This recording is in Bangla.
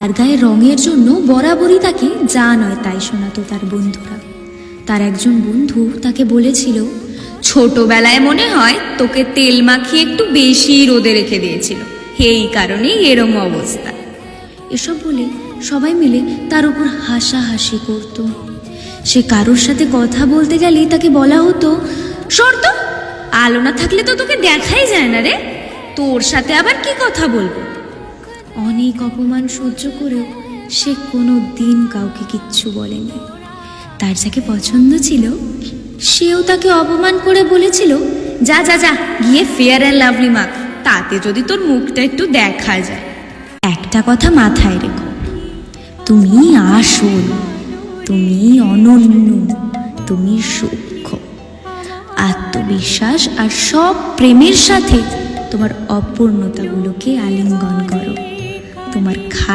তার গায়ে রঙের জন্য বরাবরই তাকে যা নয় তাই শোনাতো তার বন্ধুরা। তার একজন বন্ধু তাকে বলেছিল, ছোটবেলায় মনে হয় তোকে তেল মাখিয়ে একটু বেশি রোদে রেখে দিয়েছিল, এই কারণেই এরম অবস্থা। এসব বলে সবাই মিলে তার উপর হাসাহাসি করত। সে কারোর সাথে কথা বলতে গেলেই তাকে বলা হতো, সর তো, আলো না থাকলে তো তোকে দেখাই যায় না রে, তোর সাথে আবার কি কথা বলবো। অনেক অপমান সহ্য করেও সে কোনো দিন কাউকে কিচ্ছু বলেনি। তার যাকে পছন্দ ছিল সেও তাকে অপমান করে বলেছিল, যা যা যা গিয়ে ফেয়ার অ্যান্ড লাভলি মাখ, তাতে যদি তোর মুখটা একটু দেখা যায়। একটা কথা মাথায় রেখো, তুমি আসল, তুমি অনন্য, তুমি সূক্ষ্ম। আত্মবিশ্বাস আর সব প্রেমের সাথে তোমার অপূর্ণতাগুলোকে আলিঙ্গন করো। তোমার